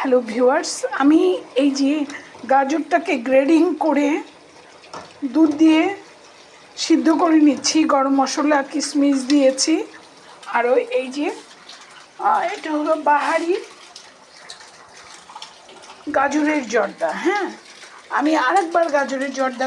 Hello viewers, আমি এই যে গাজরটাকে গ্রেডিং করে দুধ দিয়ে সিদ্ধ করে নিচ্ছি, গরম মশলা কিশমিশ দিয়েছি। আর এই যে এটা হলো বাহারি গাজরের জর্দা। হ্যাঁ, আমি আরেকবার গাজরের জর্দা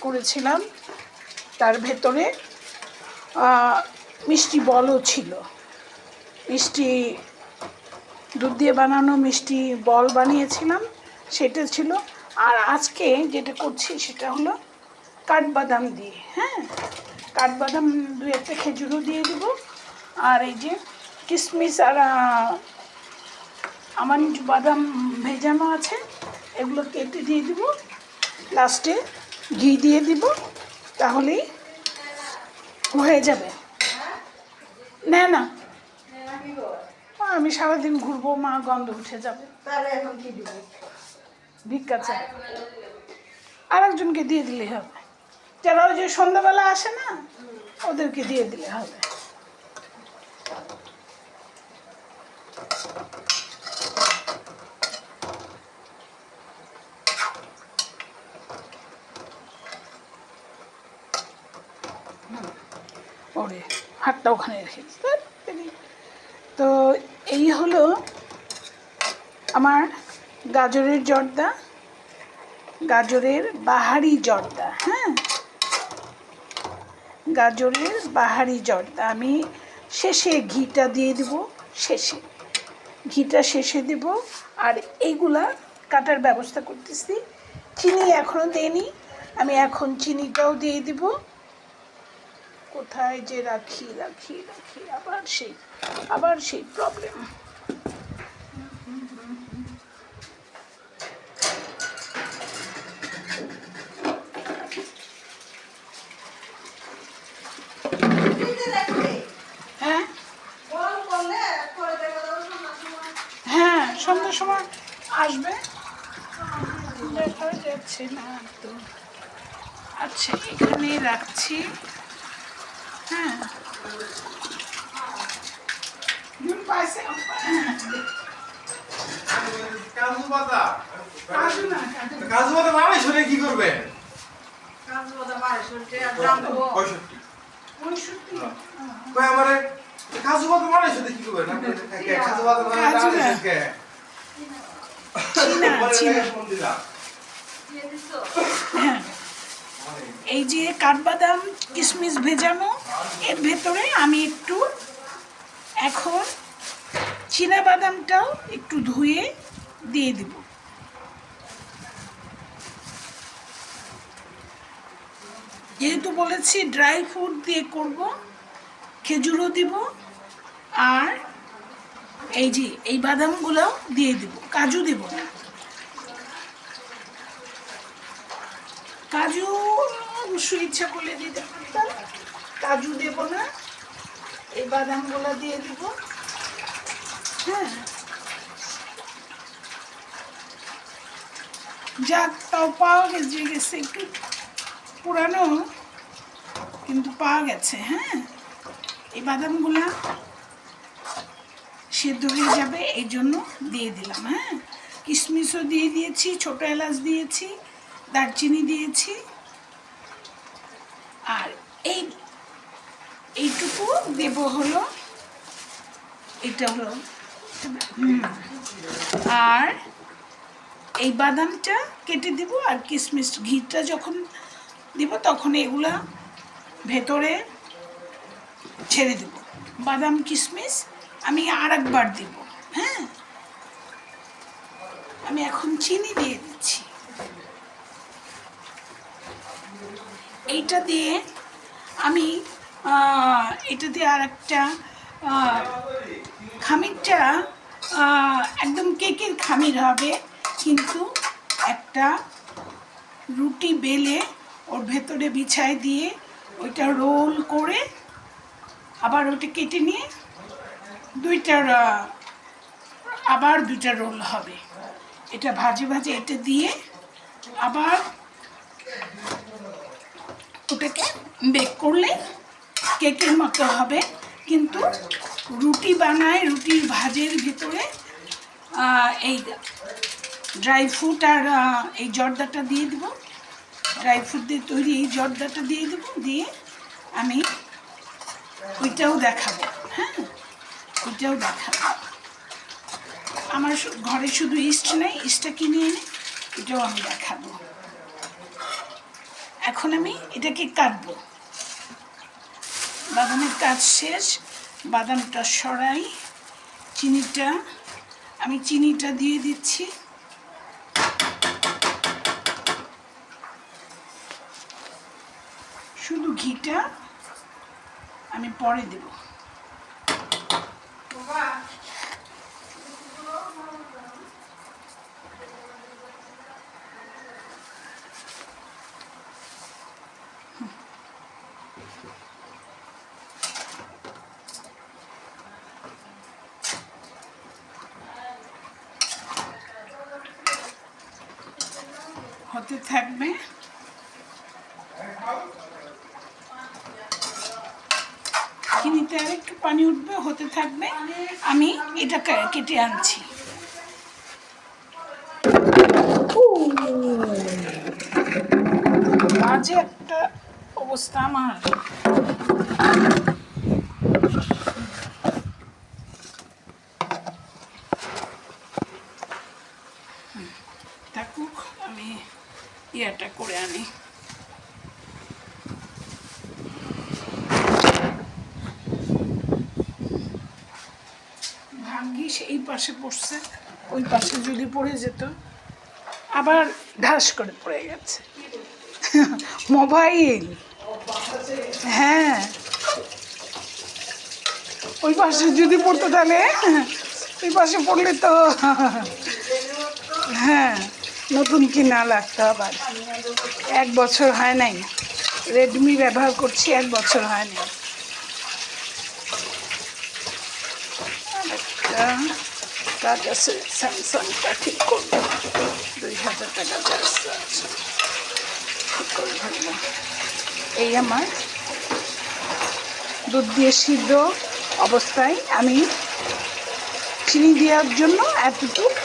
করেছিলাম, তার ভেতরে মিষ্টি বলও ছিল, মিষ্টি দুধ দিয়ে বানানো মিষ্টি বল বানিয়েছিলাম, সেটা ছিল। আর আজকে যেটা করছি সেটা হলো কাঠবাদাম দিয়ে। হ্যাঁ, কাঠবাদাম 2-1টা খেজুরও দিয়ে দেব। আর এই যে কিশমিশ আর আমন্ড বাদাম ভেজানো আছে, এগুলো কেটে দিয়ে দেব। লাস্টে ঘি দিয়ে দিব, তাহলেই হয়ে যাবে। না না, আমি সারাদিন ঘুরবো, মা গন্ধ উঠে যাবে। তাহলে এখন কি দিব? ভিক্ষা চাই, আর একজনকে দিয়ে দিলে হবে, যারা ওই যে সন্ধ্যাবেলা আসে না, ওদেরকে দিয়ে দিলে হবে। ওরে হাতটা ওখানে রেখে দিতে। তো এই হলো আমার গাজরের জর্দা, গাজরের বাহারি জর্দা। হ্যাঁ, গাজরের বাহারি জর্দা। আমি শেষে ঘিটা দিয়ে দেব, ঘিটা শেষে দেব। আর এইগুলা কাটার ব্যবস্থা করতেছি। চিনি এখনও দিইনি, আমি এখন চিনিটাও দিয়ে দেব। কোথায় যে রাখি আবার সেই প্রবলেম। হ্যাঁ হ্যাঁ, সন্ধ্যার সময় আসবে, দেখা যাচ্ছে না তো। আচ্ছা, এখানে রাখছি। হ্যাঁ, কাজু বাদাম আড়াই শুনে কি করবে? আমারে কাজু বাদাম আড়াই শুনে কি করবে? কাজু বাদাম হ্যাঁ, এই যে কাঠবাদাম কিশমিশ ভেজানো, এর ভেতরে আমি একটু এখন চীনা বাদামটাও একটু ধুয়ে দিয়ে দিব। যেহেতু বলেছি ড্রাই ফ্রুট দিয়ে করব, খেজুরও দিব। আর এই যে এই বাদামগুলোও দিয়ে দিব, কাজু দেব না। কাজু অবশ্যই ইচ্ছা করলে দিতে পারতাম, কাজু দেব না, এই বাদামগুলো দিয়ে দিব। হ্যাঁ, যাক, তাও পাওয়া গেছে, একটু পুরানো কিন্তু পাওয়া গেছে। হ্যাঁ, এই বাদামগুলা সেদ্ধ হয়ে যাবে, এই জন্য দিয়ে দিলাম। হ্যাঁ, কিশমিশও দিয়ে দিয়েছি, ছোটো এলাচ দিয়েছি, দারচিনি দিয়েছি। আর এইটুকু দেব হলো, এটা হলো। আর এই বাদামটা কেটে দিব, আর কিশমিশ ঘিটা যখন দিব তখন এগুলা ভেতরে ছেড়ে দেব। বাদাম কিশমিশ আমি আর একবার দেব। হ্যাঁ, আমি এখন চিনি দিয়ে দিচ্ছি। এইটা দিয়ে আমি এটা দিয়ে আর একটা খামিরটা একদম কেকের খামির হবে, কিন্তু একটা রুটি বেলে ওর ভেতরে বিছায় দিয়ে ওইটা রোল করে আবার ওইটা কেটে নিয়ে আবার দুইটা রোল হবে। এটা ভাজে ভাজে এটা দিয়ে আবার ওটাকে বেক করলে কেকের মতো হবে। কিন্তু রুটি বানায়, রুটির ভাজের ভিতরে এই ড্রাই ফ্রুট আর এই জর্দাটা দিয়ে দেব, ড্রাই ফ্রুট দিয়ে তৈরি এই জর্দাটা দিয়ে দেব, দিয়ে আমি ওইটাও দেখাবো। হ্যাঁ, ওইটাও দেখাবো। আমার ঘরে শুধু ইস্ট নেই, ইস্টটা কিনে এনে এটাও আমি দেখাবো। এখন আমি এটাকে কাটবো। বাদামের কাজ শেষ, বাদামটা সরাই, চিনিটা আমি চিনিটা দিয়ে দিচ্ছি। শুধু ঘিটা আমি পরে দেব। হতে থাকবে। চিনিতে আর একটু পানি উঠবে, হতে থাকবে। আমি এটা কেটে আনছি। বাজে একটা অবস্থা আমার। থাকুক, আমি ইয়াটা করে আনি। ভাগ্যিস এই পাশে পড়ছে, ওই পাশে যদি পড়ে যেত। আবার ঢাস করে পড়ে গেছে মোবাইল। হ্যাঁ, ওই পাশে যদি পড়তো তাহলে, ওই পাশে পড়লে তো হ্যাঁ নতুন কিনা লাগতো। আবার 1 বছর হয় নাই, রেডমি ব্যবহার করছি, 1 বছর হয় নাই। একটা কাজ আছে, স্যামসাংটা ঠিক করবো, 2000 টাকা চার্জ আছে, ঠিক করে ধরবো। এই আমার দুধ দিয়ে সিদ্ধ অবস্থায় আমি চিনি দেওয়ার জন্য এতটুক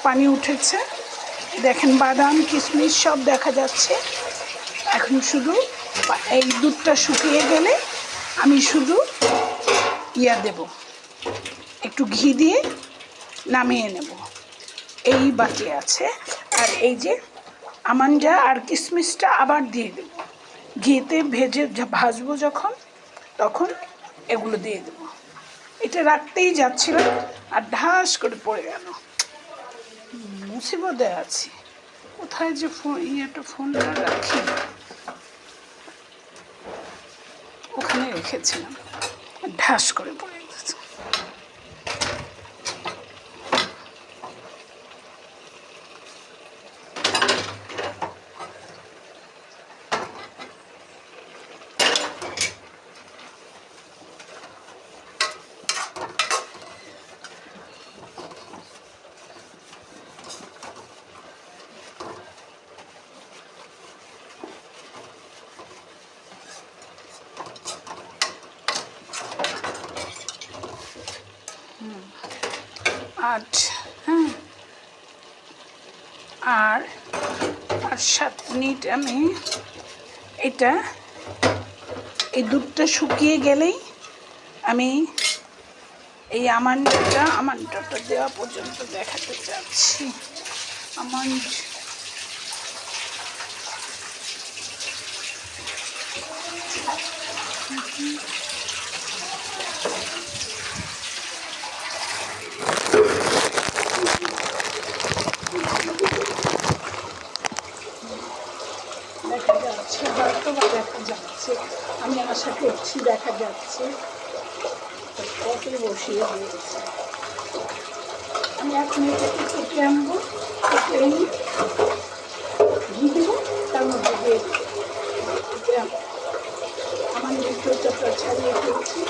পানি উঠেছে। দেখেন বাদাম কিশমিশ সব দেখা যাচ্ছে। এখন শুধু এই দুধটা শুকিয়ে গেলে আমি শুধু ইয়া দেব, একটু ঘি দিয়ে নামিয়ে নেব। এই বাকি আছে। আর এই যে আমন্ডা আর কিশমিশটা আবার দিয়ে দেব, ঘিতে ভেজে ভাজবো যখন, তখন এগুলো দিয়ে দেব। এটা রাখতেই যাচ্ছিল আর ঢাস করে পড়ে গেল। মুসিবতে আছি, কোথায় যে ফোনটা রাখি, ওখানে রেখেছিলাম, ঢাস করে পড়ে গেছে। হ্যাঁ, আর 7 মিনিট আমি এটা, এই দুধটা শুকিয়ে গেলেই আমি এই আমন্ডটা দেওয়া পর্যন্ত দেখাতে চাচ্ছি। আমন্ড দেখা যাচ্ছে, হয়তো বা দেখা যাচ্ছে, আমি আশা করছি দেখা যাচ্ছে। কত বসিয়ে দিয়েছে, আমি এখন এটাকে কেটে আনবো, কেটে এনে ঘি দেবো, তার মধ্যে দিয়ে দেবো। আমার যে চোরটা ছাড়িয়ে ফেলছি।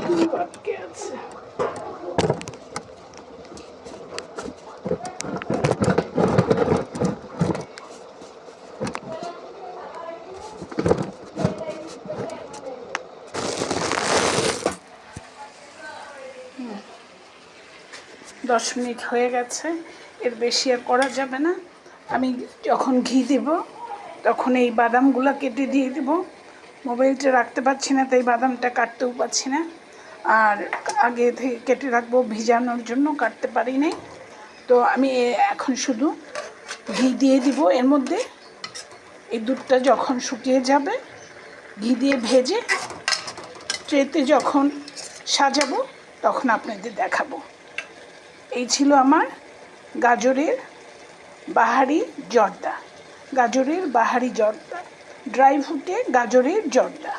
একটু আটকে আছে। দশ মিনিট হয়ে গেছে, এর বেশি আর করা যাবে না। আমি যখন ঘি দেব তখন এই বাদামগুলো কেটে দিয়ে দেব। মোবাইলটা রাখতে পারছি না, তাই বাদামটা কাটতেও পারছি না। আর আগে থেকে কেটে রাখবো ভিজানোর জন্য, কাটতে পারি নাই। তো আমি এখন শুধু ঘি দিয়ে দিব এর মধ্যে। এই দুধটা যখন শুকিয়ে যাবে, ঘি দিয়ে ভেজে ট্রেতে যখন সাজাবো তখন আপনাদের দেখাবো। এই ছিল আমার গাজরের বাহারি জর্দা, গাজরের বাহারি জর্দা, ড্রাই ফ্রুটে গাজরের জর্দা।